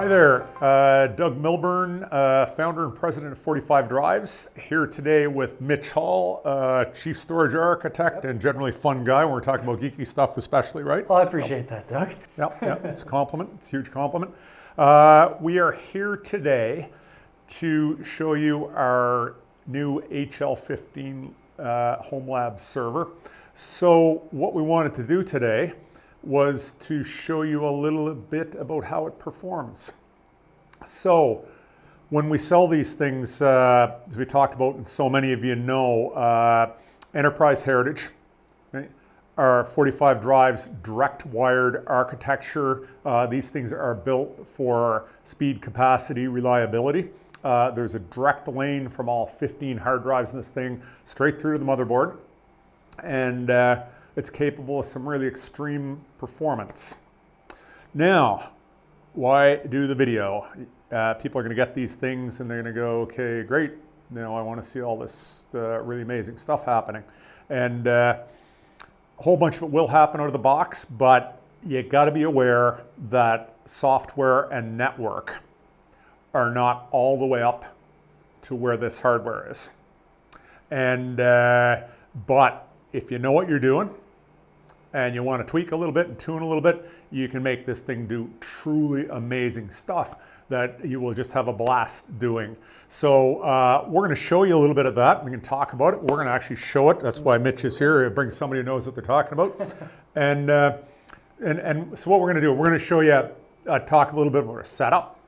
Hi there, Doug Milburn, founder and president of 45 Drives, here today with Mitch Hall, chief storage architect and generally fun guy when we're talking about geeky stuff especially, right? Well, I appreciate that, Doug. Yep, it's a compliment, it's a huge compliment. We are here today to show you our new HL15 HomeLab server. So what we wanted to do today was to show you a little bit about how it performs. So when we sell these things, as we talked about and so many of you know, enterprise heritage, right? Our 45 Drives direct wired architecture. These things are built for speed, capacity, reliability. There's a direct lane from all 15 hard drives in this thing straight through to the motherboard. And it's capable of some really extreme performance. Now, why do the video? People are going to get these things and they're going to go, okay, great. Now I want to see all this really amazing stuff happening. And a whole bunch of it will happen out of the box, but you got to be aware that software and network are not all the way up to where this hardware is. And but if you know what you're doing and you want to tweak a little bit and tune a little bit, you can make this thing do truly amazing stuff that you will just have a blast doing. So we're going to show you a little bit of that. We can talk about it. We're going to actually show it. That's why Mitch is here. Bring somebody who knows what they're talking about. And so what we're going to do, we're going to show you, talk a little bit about a setup,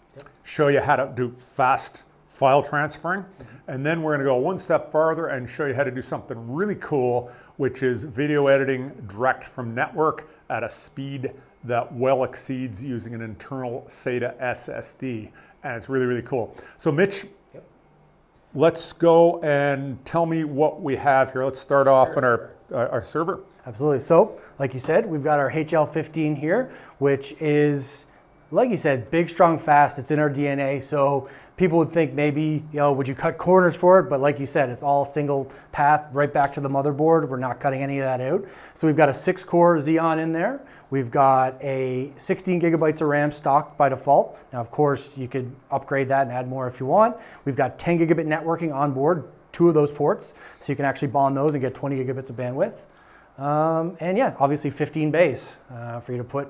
show you how to do fast file transferring, and then we're going to go one step farther and show you how to do something really cool, which is video editing direct from network at a speed that well exceeds using an internal SATA SSD. And it's really, really cool. So Mitch, let's go and tell me what we have here. Let's start off on our server. Absolutely. So, like you said, we've got our HL15 here, which is, like you said, big, strong, fast. It's in our DNA. So people would think maybe, would you cut corners for it? But like you said, it's all single path right back to the motherboard. We're not cutting any of that out. So we've got a 6-core Xeon in there. We've got a 16 gigabytes of RAM stocked by default. Now, of course, you could upgrade that and add more if you want. We've got 10 gigabit networking on board, 2 of those ports. So you can actually bond those and get 20 gigabits of bandwidth. And yeah, obviously 15 bays for you to put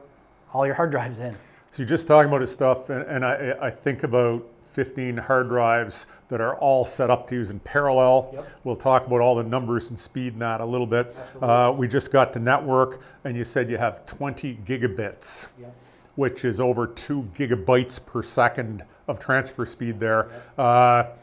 all your hard drives in. So you're just talking about his stuff, and I think about 15 hard drives that are all set up to use in parallel. Yep. We'll talk about all the numbers and speed in that a little bit. We just got the network, and you said you have 20 gigabits, which is over 2 gigabytes per second of transfer speed there. Yep.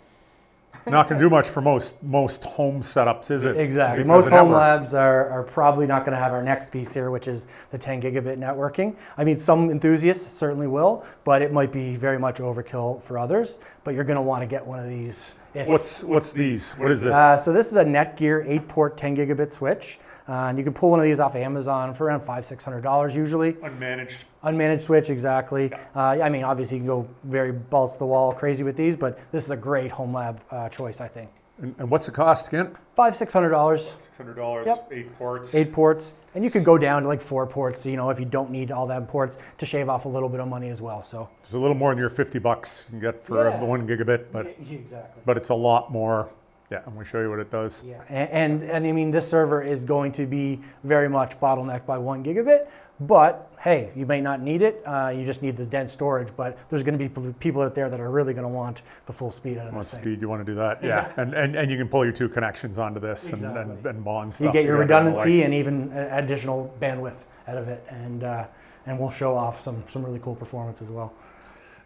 Not going to do much for most home setups, is it? Exactly. Most home labs are probably not going to have our next piece here, which is the 10 gigabit networking. I mean, some enthusiasts certainly will, but it might be very much overkill for others. But you're going to want to get one of these. What's these? What is this? So this is a Netgear 8-port 10 gigabit switch. And you can pull one of these off Amazon for around $500-600 usually. Unmanaged. Unmanaged switch, exactly. Yeah. I mean, obviously you can go very balls to the wall crazy with these, but this is a great home lab choice, I think. And what's the cost again? $500-600. $600, yep. 8 ports. 8 ports. And you could go down to like 4 ports, if you don't need all that ports, to shave off a little bit of money as well. So it's a little more than your $50 you can get for 1 gigabit, but exactly. But it's a lot more. Yeah, I'm going to show you what it does. Yeah, and I mean, this server is going to be very much bottlenecked by 1 gigabit, but hey, you may not need it. You just need the dense storage, but there's going to be people out there that are really going to want the full speed out of this thing. Speed, you want to do that, yeah. And you can pull your 2 connections onto this and bond stuff. You get your redundancy and even additional bandwidth out of it, and we'll show off some really cool performance as well.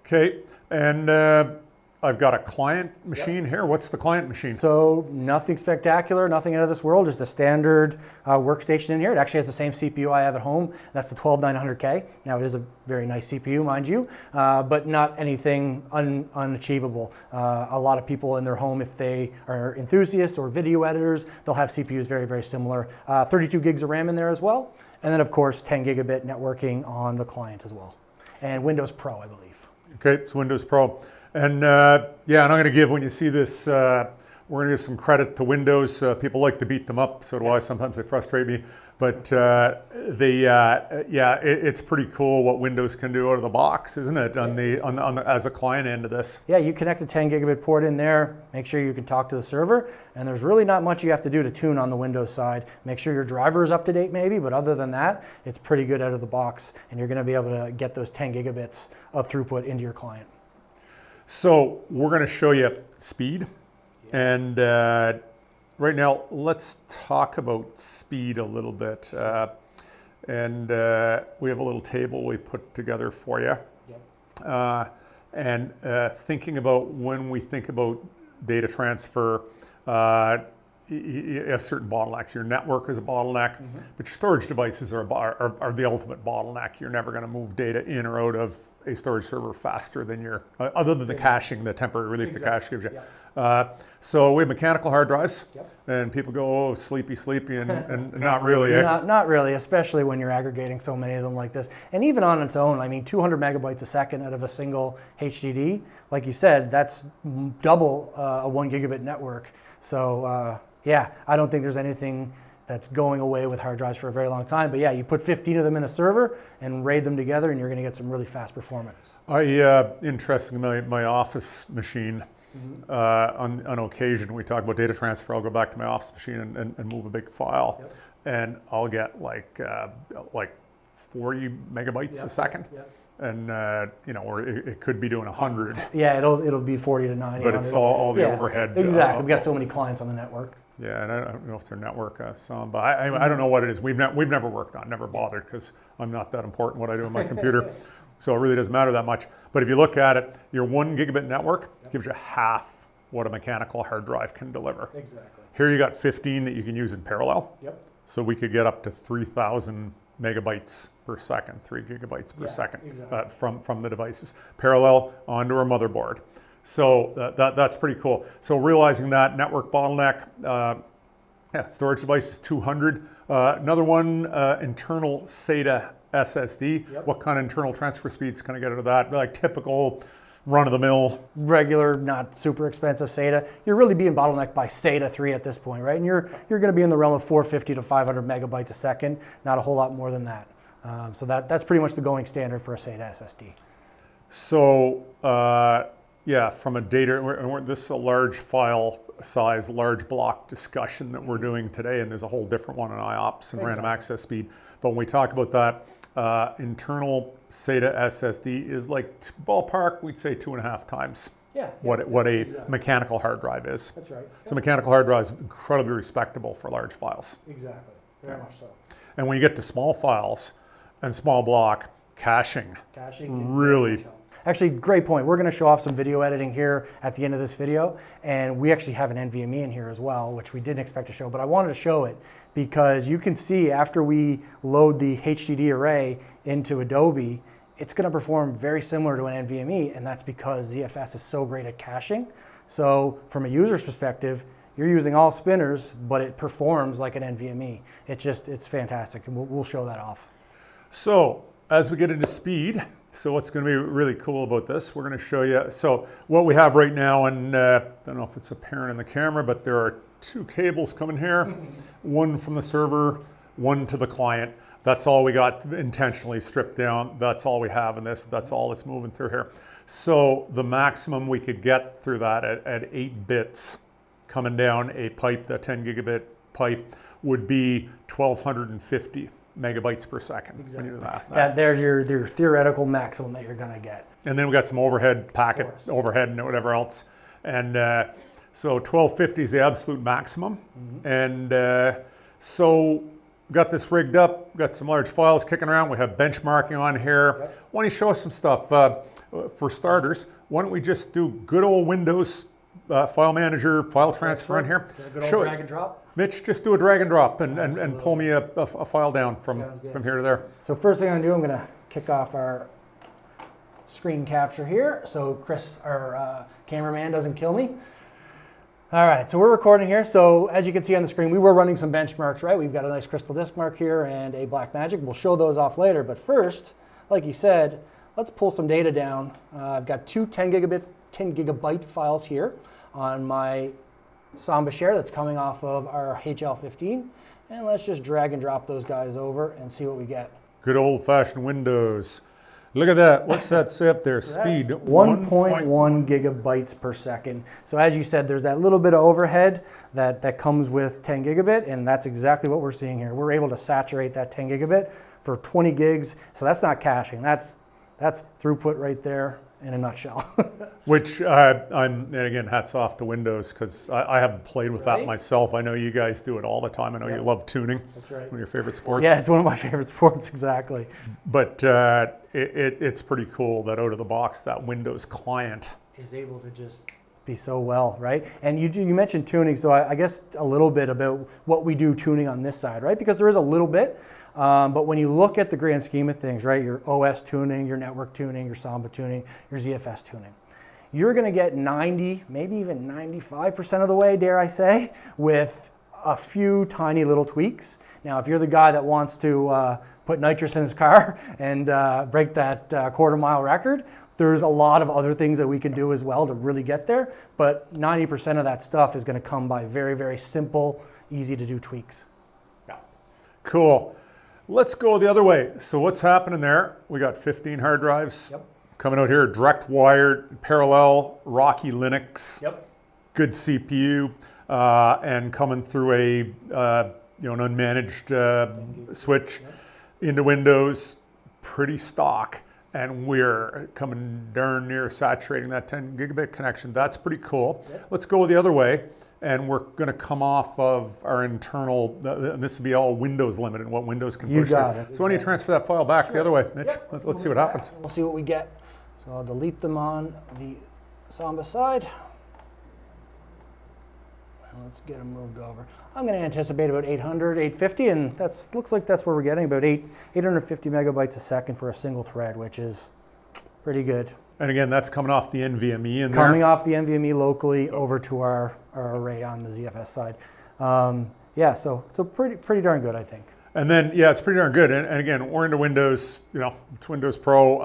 Okay, and I've got a client machine here. What's the client machine? So nothing spectacular, nothing out of this world, just a standard workstation in here. It actually has the same CPU I have at home. That's the 12900K. Now it is a very nice CPU, mind you, but not anything unachievable. A lot of people in their home, if they are enthusiasts or video editors, they'll have CPUs very, very similar. 32 gigs of RAM in there as well. And then of course, 10 gigabit networking on the client as well. And Windows Pro, I believe. Okay, it's Windows Pro. And yeah, and I'm going to give, when you see this, we're going to give some credit to Windows. People like to beat them up, so do I. Sometimes they frustrate me. But it's pretty cool what Windows can do out of the box, isn't it? On the as a client end of this. Yeah, you connect a 10 gigabit port in there, make sure you can talk to the server, and there's really not much you have to do to tune on the Windows side. Make sure your driver is up to date maybe, but other than that, it's pretty good out of the box, and you're going to be able to get those 10 gigabits of throughput into your client. So we're going to show you speed, and right now, let's talk about speed a little bit. We have a little table we put together for you. Yep. Thinking about when we think about data transfer, you have certain bottlenecks. Your network is a bottleneck, but your storage devices are the ultimate bottleneck. You're never going to move data in or out of a storage server faster than your, other than the caching, the temporary relief the cache gives you. Yep. So we have mechanical hard drives, and people go, oh, sleepy, and not really. Not really, especially when you're aggregating so many of them like this. And even on its own, I mean, 200 megabytes a second out of a single HDD, like you said, that's double a 1 gigabit network. So yeah, I don't think there's anything that's going away with hard drives for a very long time. But yeah, you put 15 of them in a server and RAID them together, and you're going to get some really fast performance. Interestingly, my office machine, on occasion, we talk about data transfer. I'll go back to my office machine and move a big file, and I'll get like 40 megabytes a second. And or it could be doing 100. Yeah, it'll be 40 to 90. But it's all the overhead. Exactly. We've got so many clients on the network. Yeah, and I don't know if it's their network, some, but I don't know what it is. We've never worked on, never bothered, because I'm not that important what I do on my computer. So it really doesn't matter that much. But if you look at it, your 1 gigabit network gives you half what a mechanical hard drive can deliver. Exactly. Here you got 15 that you can use in parallel. Yep. So we could get up to 3,000 megabytes per second, 3 gigabytes per second from the devices. Parallel onto our motherboard. So that's pretty cool. So realizing that network bottleneck, storage device is 200. Another one, internal SATA SSD. What kind of internal transfer speeds can I get out of that? Like typical run-of-the-mill. Regular, not super expensive SATA. You're really being bottlenecked by SATA 3 at this point, right? And you're going to be in the realm of 450 to 500 megabytes a second, not a whole lot more than that. So that's pretty much the going standard for a SATA SSD. So from a data, this is a large file size, large block discussion that we're doing today, and there's a whole different one on IOPS and random access speed. But when we talk about that, internal SATA SSD is like ballpark, we'd say 2.5 times what a mechanical hard drive is. That's right. So mechanical hard drive is incredibly respectable for large files. Exactly, very much so. And when you get to small files and small block, caching really. Actually, great point. We're going to show off some video editing here at the end of this video, and we actually have an NVMe in here as well, which we didn't expect to show, but I wanted to show it because you can see after we load the HDD array into Adobe, it's going to perform very similar to an NVMe, and that's because ZFS is so great at caching. So from a user's perspective, you're using all spinners, but it performs like an NVMe. It's fantastic, and we'll show that off. So as we get into speed, so what's going to be really cool about this, we're going to show you, so what we have right now, and I don't know if it's apparent in the camera, but there are 2 cables coming here, one from the server, one to the client. That's all we got intentionally stripped down. That's all we have in this. That's all that's moving through here. So the maximum we could get through that at 8 bits coming down a pipe, the 10 gigabit pipe, would be 1,250 megabytes per second. When you do that. There's your theoretical maximum that you're going to get. And then we got some overhead packet, overhead and whatever else. And so 1250 is the absolute maximum. And so we got this rigged up, got some large files kicking around. We have benchmarking on here. Why don't you show us some stuff? For starters, why don't we just do good old Windows file manager, file transfer in here. Just a good old drag and drop. Mitch, just do a drag and drop and pull me a file down from here to there. So first thing I'm going to do, I'm going to kick off our screen capture here so Chris, our cameraman, doesn't kill me. All right, so we're recording here. So as you can see on the screen, we were running some benchmarks, right? We've got a nice crystal disk mark here and a Blackmagic. We'll show those off later. But first, like you said, let's pull some data down. I've got 2 10 gigabyte files here on my Samba share that's coming off of our HL15. And let's just drag and drop those guys over and see what we get. Good old-fashioned Windows. Look at that. What's that say up there? So Speed. 1.1 gigabytes per second. So as you said, there's that little bit of overhead that comes with 10 gigabit, and that's exactly what we're seeing here. We're able to saturate that 10 gigabit for 20 gigs. So that's not caching. That's throughput right there in a nutshell. Which and again, hats off to Windows, because I haven't played with that myself. I know you guys do it all the time. I know you love tuning. That's right. One of your favorite sports. Yeah, it's one of my favorite sports, exactly. But it's pretty cool that out of the box, that Windows client is able to just be so well, right? And you mentioned tuning, so I guess a little bit about what we do tuning on this side, right? Because there is a little bit, but when you look at the grand scheme of things, right, your OS tuning, your network tuning, your Samba tuning, your ZFS tuning, you're gonna get 90, maybe even 95% of the way, dare I say, with a few tiny little tweaks. Now, if you're the guy that wants to put nitrous in his car and break that quarter-mile record, there's a lot of other things that we can do as well to really get there, but 90% of that stuff is gonna come by very, very simple, easy to do tweaks. Yeah. Cool. Let's go the other way. So what's happening there? We got 15 hard drives coming out here, direct wired, parallel, Rocky Linux, good CPU, and coming through an unmanaged switch into Windows, pretty stock. And we're coming darn near saturating that 10 gigabit connection. That's pretty cool. Let's go the other way. And we're going to come off of our internal, this will be all Windows limited, what Windows can push. You got it. So why don't you transfer that file back the other way, Mitch? Let's see what happens. We'll see what we get. So I'll delete them on the Samba side. And let's get them moved over. I'm going to anticipate about 800, 850, and that looks like that's where we're getting, about 850 megabytes a second for a single thread, which is pretty good. And again, that's coming off the NVMe in there. Coming off the NVMe locally over to our array on the ZFS side. Yeah, so pretty darn good, I think. And then, yeah, it's pretty darn good. And again, we're into Windows, it's Windows Pro,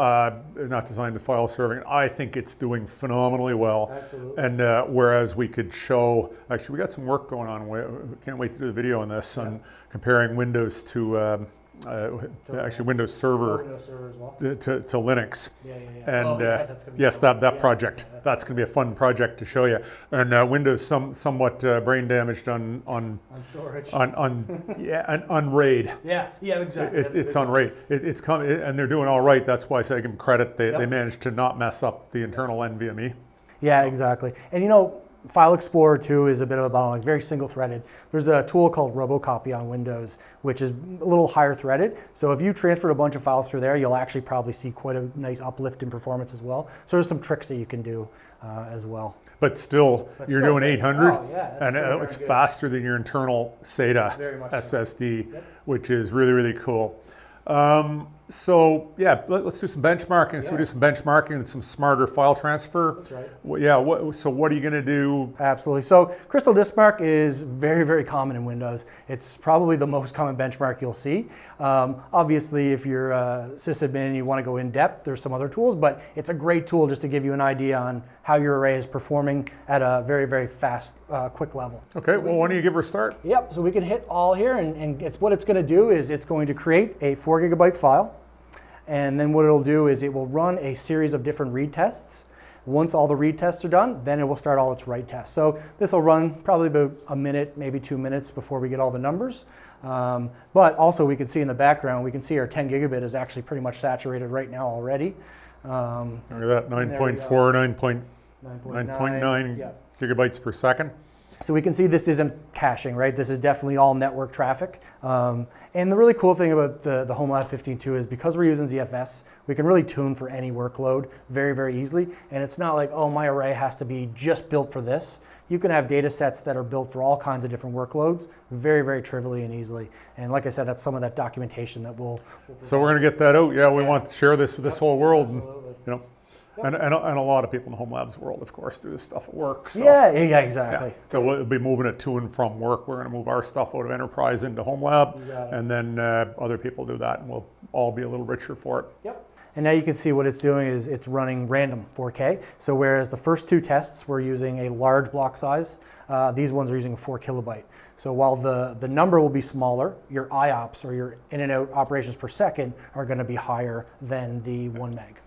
not designed to file serving. I think it's doing phenomenally well. Absolutely. And whereas we could show, actually, we got some work going on. We can't wait to do the video on this, on comparing Windows to actually Windows Server as well. to Linux. Yeah. And That's gonna be yes, fun. that project. That's going to be a fun project to show you. And Windows somewhat brain damaged on storage. on RAID. Yeah, exactly. It's on RAID. It's coming, and they're doing all right. That's why I say I give them credit. They managed to not mess up the internal NVMe. Yeah, exactly. And File Explorer 2 is a bit of a bottleneck, very single-threaded. There's a tool called RoboCopy on Windows, which is a little higher threaded. So if you transferred a bunch of files through there, you'll actually probably see quite a nice uplift in performance as well. So there's some tricks that you can do as well. But still, you're doing 800, and it's good. Faster than your internal SATA SSD, which is really, really cool. So yeah, let's do some benchmarking. So we do some benchmarking and some smarter file transfer. That's right. So what are you going to do? Absolutely. So Crystal Disk Mark is very, very common in Windows. It's probably the most common benchmark you'll see. Obviously, if you're a sysadmin and you want to go in depth, there's some other tools, but it's a great tool just to give you an idea on how your array is performing at a very, very fast, quick level. Okay, well, why don't you give her a start? Yep, so we can hit all here, and what it's going to do is it's going to create a 4 gigabyte file. And then what it'll do is it will run a series of different read tests. Once all the read tests are done, then it will start all its write tests. So this will run probably about a minute, maybe 2 minutes before we get all the numbers. But also we can see in the background, we can see our 10 gigabit is actually pretty much saturated right now already. Look at that, 9.4, 9.9 gigabytes per second. So we can see this isn't caching, right? This is definitely all network traffic. And the really cool thing about the HomeLab 15.2 is because we're using ZFS, we can really tune for any workload very, very easily. And it's not like, oh, my array has to be just built for this. You can have data sets that are built for all kinds of different workloads very, very trivially and easily. And like I said, that's some of that documentation that we'll so we're going to get that out. Yeah, we want to share this with this whole world. Absolutely. And a lot of people in the HomeLabs world, of course, do this stuff at work. So, yeah, exactly. Yeah. So we'll be moving it to and from work. We're going to move our stuff out of enterprise into HomeLab, and then other people do that, and we'll all be a little richer for it. Yep. And now you can see what it's doing is it's running random 4K. So whereas the first two tests were using a large block size, these ones are using 4 kilobyte. So while the number will be smaller, your IOPS, or your in and out operations per second, are going to be higher than the 1 meg.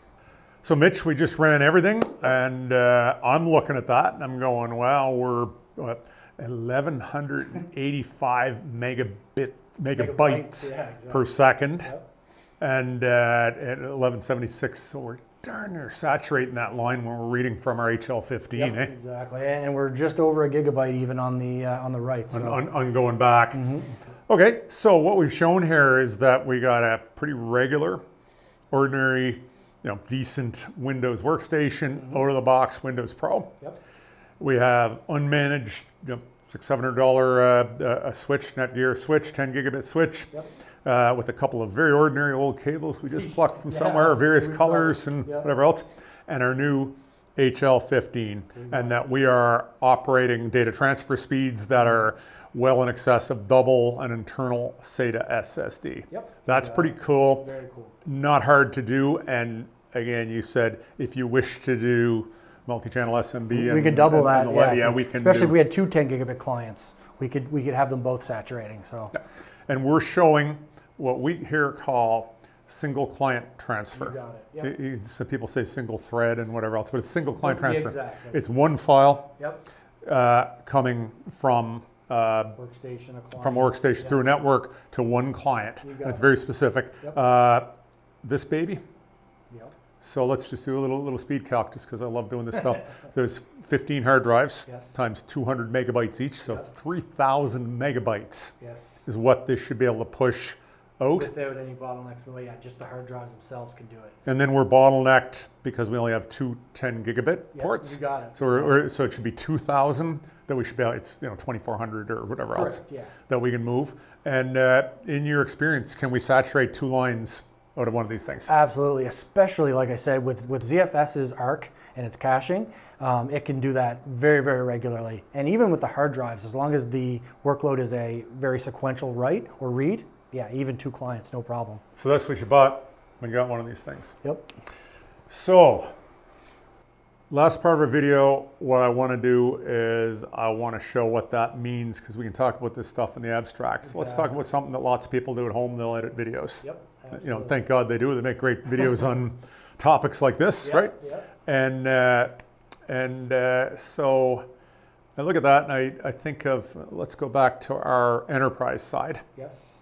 So Mitch, we just ran everything, and I'm looking at that and I'm going, well, we're 1185 megabytes Yeah, exactly. per second. Yep. And at 1176, so we're darn near saturating that line when we're reading from our HL15, Yep, exactly. And we're just over a gigabyte even on the right. So. On going back. Mm-hmm. Okay, so what we've shown here is that we got a pretty regular, ordinary, decent Windows workstation, out of the box Windows Pro. Yep. We have unmanaged, $600 a switch, Netgear switch, 10 gigabit switch. Yep. With a couple of very ordinary old cables we just plucked from somewhere, various colors and whatever else, and our new HL15, and that we are operating data transfer speeds that are well in excess of double an internal SATA SSD. Yep. That's pretty cool. Very cool. Not hard to do, and again, you said if you wish to do multi-channel SMB, We could double that. Yeah, we can. Especially if we had two 10 gigabit clients, we could have them both saturating. So. Yeah. And we're showing what we here call single client transfer. You got it. Yep. So people say single thread and whatever else, but it's single client transfer. Exactly. It's one file Yep. coming from Workstation, a client. from workstation Yep. through a network to one client. You got And it's it. very specific. Yep. This baby. Yep. So let's just do a little speed calc just because I love doing this stuff. There's 15 hard drives Yes. times 200 megabytes each, so Yep. 3,000 megabytes Yes. is what this should be able to push out. Without any bottlenecks in the way, just the hard drives themselves can do it. And then we're bottlenecked because we only have two 10 gigabit Yep, ports. you got it. So so it should be 2,000 that we should be able, it's 2,400 or whatever else Correct, yeah. that we can move. And in your experience, can we saturate 2 lines out of one of these things? Absolutely, especially like I said, with ZFS's ARC and its caching, it can do that very, very regularly. And even with the hard drives, as long as the workload is a very sequential write or read, yeah, even 2 clients, no problem. So that's what you bought when you got one of these things. Yep. So, last part of our video, what I want to do is I want to show what that means because we can talk about this stuff in the abstract. So let's talk about something that lots of people do at home. They'll edit videos. Yep. Absolutely. Thank God they do. They make great videos on topics like this, Yep, right? yep. And so I look at that and I think of, let's go back to our enterprise side. Yes.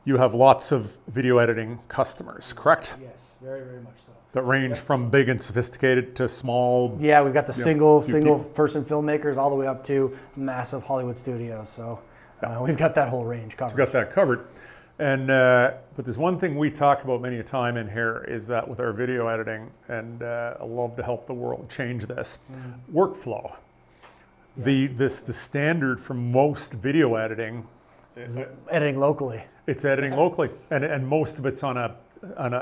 You have lots of video editing customers, correct? Yes, very, very much so. That range from big and sophisticated to small. Yeah, we've got the single people. person filmmakers all the way up to massive Hollywood studios. So we've got that whole range covered. We've got that covered. And but there's one thing we talk about many a time in here is that with our video editing, and I love to help the world change this, workflow. Yeah. The standard for most video editing, Editing locally. it's editing locally, and most of it's on an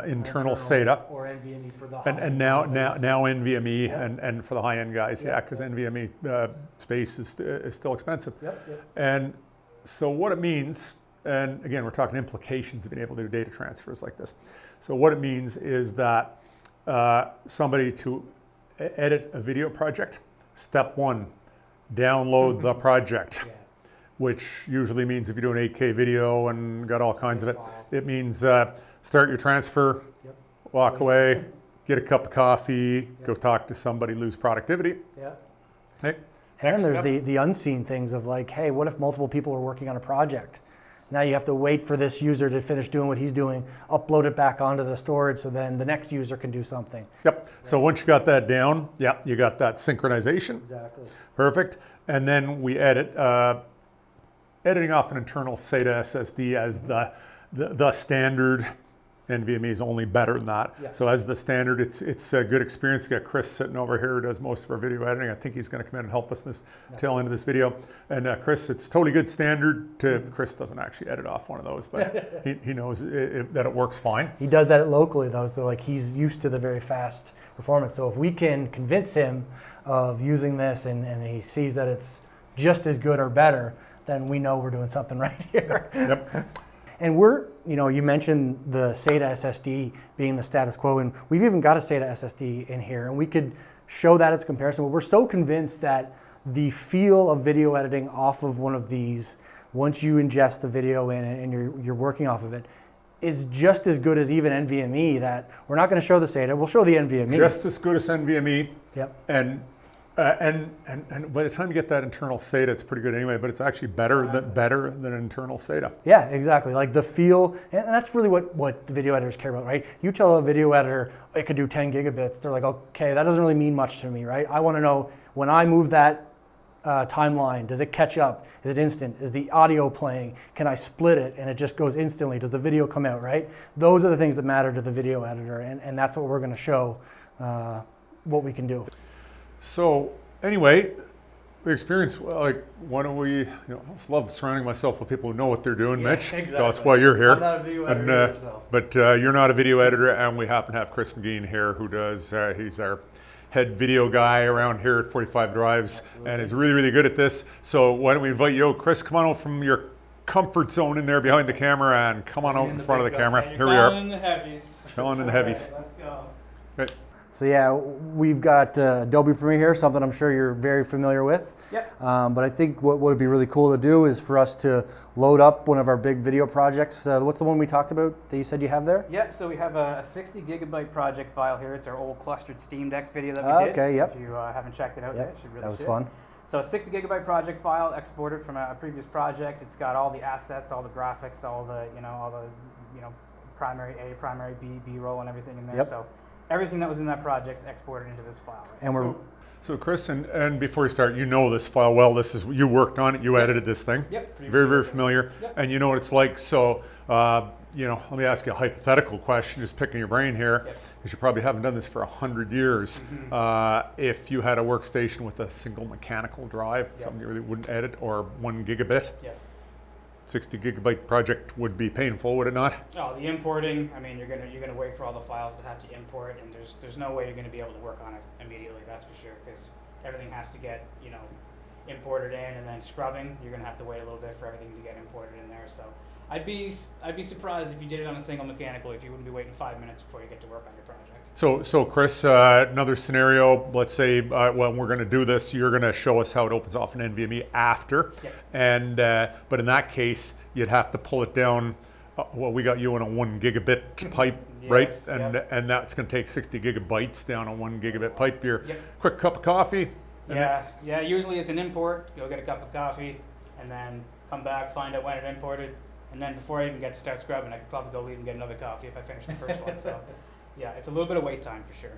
internal SATA. Or NVMe for the And now NVMe and for the high-end guys, because NVMe space is still expensive. Yep. And so what it means, and again, we're talking implications of being able to do data transfers like this. So what it means is that somebody to edit a video project, step 1, download the project. Yeah. Which usually means if you do an 8K video and got all kinds of it, it means start your transfer, walk away, get a cup of coffee, go talk to somebody, lose productivity. Yeah. Hey, And there's the unseen things of like, hey, what if multiple people are working on a project? Now you have to wait for this user to finish doing what he's doing, upload it back onto the storage so then the next user can do something. Yep. So once you got that down, you got that synchronization. Exactly. Perfect. And then we edit. Editing off an internal SATA SSD as the standard. NVMe is only better than that. Yes. So as the standard, it's a good experience. We got Chris sitting over here who does most of our video editing. I think he's going to come in and help us in this tail end of this video. And Chris, it's totally good standard. Chris doesn't actually edit off one of those, but he knows that it works fine. He does edit locally though, so like he's used to the very fast performance. So if we can convince him of using this and he sees that it's just as good or better, then we know we're doing something right here. Yep. And we're, you mentioned the SATA SSD being the status quo, and we've even got a SATA SSD in here, and we could show that as a comparison, but we're so convinced that the feel of video editing off of one of these, once you ingest the video in and you're working off of it, is just as good as even NVMe, that we're not going to show the SATA, we'll show the NVMe. Just as good as NVMe. Yep. And by the time you get that internal SATA, it's pretty good anyway, but it's actually better than internal SATA. Yeah, exactly. Like the feel, and that's really what the video editors care about, right? You tell a video editor it could do 10 gigabits, they're like, okay, that doesn't really mean much to me, right? I want to know when I move that timeline, does it catch up? Is it instant? Is the audio playing? Can I split it and it just goes instantly? Does the video come out, right? Those are the things that matter to the video editor, and that's what we're going to show what we can do. So anyway, the experience, like, why don't we, I just love surrounding myself with people who know what they're doing, Mitch. Exactly. So that's why you're here. I'm not a video editor myself. But you're not a video editor, and we happen to have Chris McGean here, who does, he's our head video guy around here at 45 Drives. Absolutely. And is really, really good at this. So why don't we invite you, Chris, come on out from your comfort zone in there behind the camera and come on out in front of the camera. Here we are. In the heavies. Calling in the heavies. Right, let's go. Right. So yeah, we've got Adobe Premiere here, something I'm sure you're very familiar with. Yep. But I think what would be really cool to do is for us to load up one of our big video projects. What's the one we talked about that you said you have there? Yep, so we have a 60 gigabyte project file here. It's our old clustered Steam Decks video that we did. Okay, yep. If you haven't checked it out yet, you should really that was should. fun. So a 60 gigabyte project file exported from a previous project. It's got all the assets, all the graphics, all the primary A, primary B, B-roll, and everything in there. Yep. So everything that was in that project is exported into this file. Right? And So Chris, and before you start, you know this file well. This is, you worked on it, you edited this thing. Yep. Very, very familiar. Yep. And you know what it's like. So, let me ask you a hypothetical question, just picking your brain here, because you probably haven't done this for 100 years. Mm-hmm. If you had a workstation with a single mechanical drive, something you really wouldn't edit, or 1 gigabit, 60 gigabyte project would be painful, would it not? Oh, the importing. I mean, you're gonna wait for all the files to have to import, and there's no way you're gonna be able to work on it immediately. That's for sure, because everything has to get imported in, and then scrubbing. You're gonna have to wait a little bit for everything to get imported in there. So I'd be surprised if you did it on a single mechanical if you wouldn't be waiting 5 minutes before you get to work on your project. So Chris, another scenario, let's say when we're going to do this, you're going to show us how it opens off an NVMe after. Yep. And but in that case, you'd have to pull it down. Well, we got you in a 1 gigabit pipe, right? And that's going to take 60 gigabytes down a 1 gigabit pipe. Your quick cup of coffee. Yeah. Usually it's an import. You'll get a cup of coffee, and then come back, find out when it imported, and then before I even get to start scrubbing, I could probably go leave and get another coffee if I finish the first one. So, yeah, it's a little bit of wait time for sure.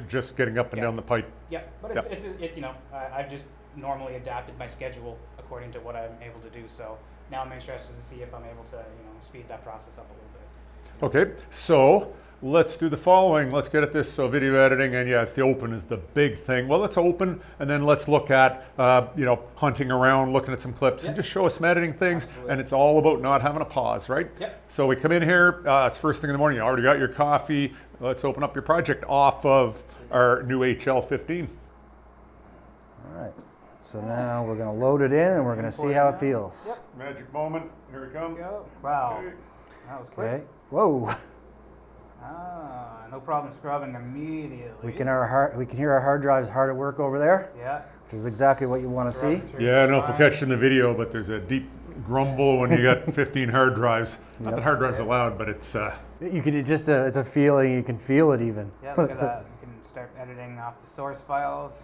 Just getting up and down the pipe. Yeah, but I've just normally adapted my schedule according to what I'm able to do. So now I'm interested to see if I'm able to speed that process up a little bit. Okay, so let's do the following. Let's get at this. So video editing, and it's the open is the big thing. Well, let's open, and then let's look at, hunting around, looking at some clips, and just show us some editing things. Absolutely. And it's all about not having a pause, right? Yep. So we come in here, it's first thing in the morning. You already got your coffee. Let's open up your project off of our new HL15. All right. So now we're going to load it in, and we're going to see how it feels. Yep. Magic moment. Here we come. Go. Wow. Okay. That was quick. Okay. Whoa. No problem scrubbing immediately. We can hear our hard drives hard at work over there. Yeah. Which is exactly what you want to see. Yeah, I don't know if we'll catch it in the video, but there's a deep grumble when you got 15 hard drives. Not that hard drives are loud, but it's. It's a feeling. You can feel it even. Yeah, look at that. You can start editing off the source files.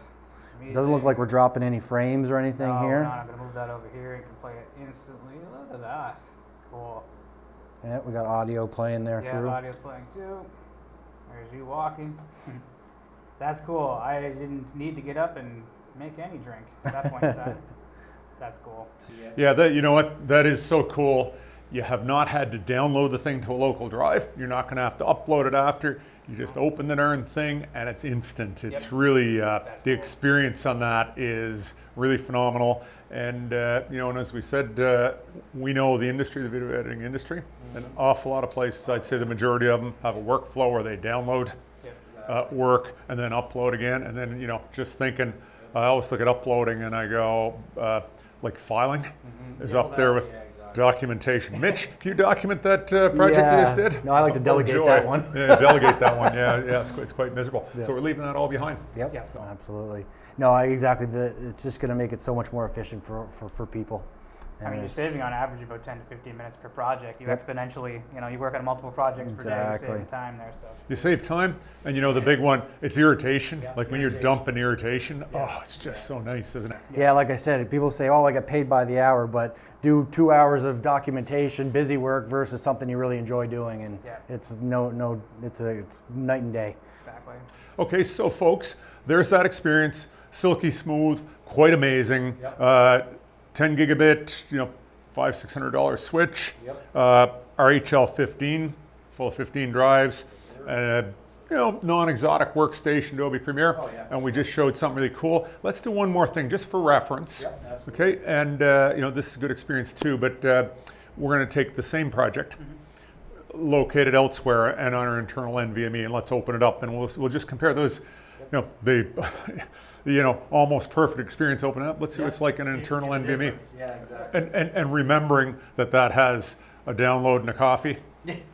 It doesn't look like we're dropping any frames or anything here. No, I'm going to move that over here. You can play it instantly. Look at that. Cool. Yeah, we got audio playing there through. Yeah, audio's playing too. There's you walking. That's cool. I didn't need to get up and make any drink at that point in time. That's cool. Yeah, you know what? That is so cool. You have not had to download the thing to a local drive. You're not going to have to upload it after. You just open the darn thing and it's instant. It's really, the experience on that is really phenomenal. And, and as we said, we know the industry, the video editing industry. An awful lot of places, I'd say the majority of them have a workflow where they download work and then upload again. And then, just thinking, I always look at uploading and I go, like filing is up there with Documentation. Mitch, can you document that project you just did? No, I like to delegate joy. that one. Yeah, delegate that one. Yeah, it's quite miserable. Yeah. So we're leaving that all behind. Yep, Yeah. absolutely. No, exactly. It's just going to make it so much more efficient for people. I mean, you're saving on average about 10 to 15 minutes per project. You Yep. exponentially, you work on multiple projects per day, you're Exactly. saving time there. So You save time, and the big one, it's irritation. Yeah, Like when you're irritation. dumping irritation, oh, it's just so nice, isn't it? Yeah, like I said, people say, "Oh, I get paid by the hour," but do 2 hours of documentation, busy work versus something you really enjoy doing, and Yeah. it's it's night and day. exactly. Okay, so folks, there's that experience. Silky smooth, quite amazing. Yep. 10 gigabit, $500-600 switch. Yep. Our HL15, full of 15 drives. Non-exotic workstation, Adobe Premiere. Oh, yeah, And we just showed something really cool. Let's do one more thing, just for reference. Yep, absolutely. Okay, and this is a good experience too, but we're going to take the same project, located elsewhere, and on our internal NVMe, and let's open it up, and we'll just compare those. The almost perfect experience opening up. Let's see what it's like in an internal NVMe. Yeah, exactly. And remembering that has a download and a coffee,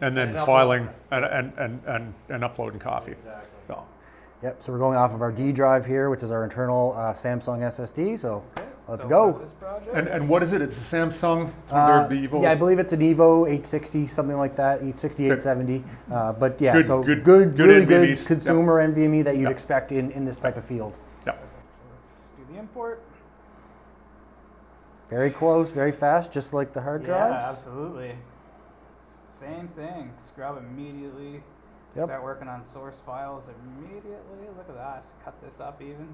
and then And filing and uploading coffee. Exactly. So, Yep. So we're going off of our D drive here, which is our internal Samsung SSD. So let's So go. what's this project? and what is it? It's a Samsung. The Evo. Yeah, I believe it's an Evo 860, something like that, 860, 870. But yeah, Good- so good really good NVMEs. consumer NVMe that you'd Yep. expect in this type of field. Yeah. So let's do the import. Very close, very fast, just like the hard drives. Yeah, absolutely. Same thing. Scrub immediately. Yep. Start working on source files immediately. Look at that. Cut this up even.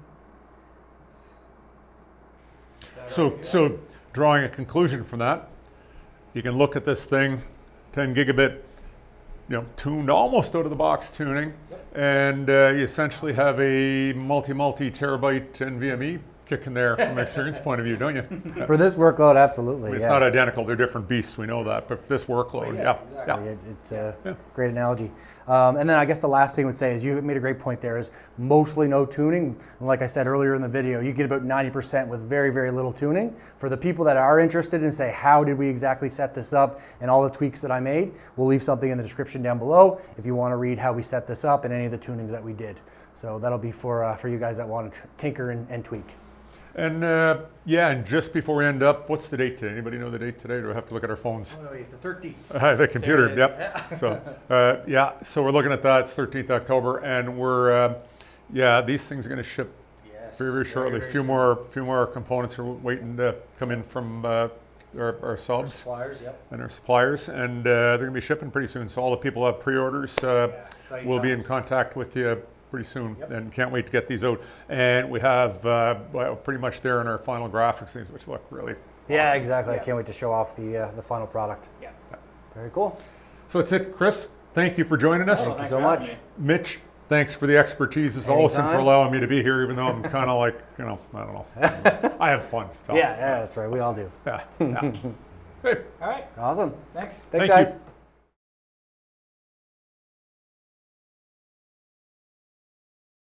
So drawing a conclusion from that, you can look at this thing, 10 gigabit, tuned almost out of the box tuning, and you essentially have a multi-terabyte NVMe kicking there from an experience point of view, don't you? For this workload, absolutely. It's yeah. not identical; they're different beasts. We know that, but for this workload, yeah. It's a great analogy. And then I guess the last thing I would say is you made a great point there is mostly no tuning. And like I said earlier in the video, you get about 90% with very, very little tuning. For the people that are interested and say, how did we exactly set this up and all the tweaks that I made, we'll leave something in the description down below if you want to read how we set this up and any of the tunings that we did. So that'll be for you guys that want to tinker and tweak. And and just before we end up, what's the date today? Anybody know the date today? Or do we have to look at our phones? Oh, no, the 13th. The computer, There it is. yep. So, so we're looking at that. It's 13th October, and we're, these things are going to ship very, very shortly. very few more components are waiting to come in from our subs Suppliers, yep. and our suppliers, and they're going to be shipping pretty soon. So all the people who have pre-orders will be in contact with you pretty soon, and can't wait to get these out. And we have pretty much there in our final graphics things, which look really Yeah, awesome. exactly. I can't wait to show off the final product. Yeah. Very cool. So that's it, Chris. Thank you for joining us. Thank you Thanks so for much. having me. Mitch, thanks for the expertise as always and for Anytime. allowing me to be here, even though I'm kind of like, I don't know. I have fun. So, Yeah, that's right. We all do. yeah. Hey. All right. Awesome. Thanks. Thanks, Thank you. guys.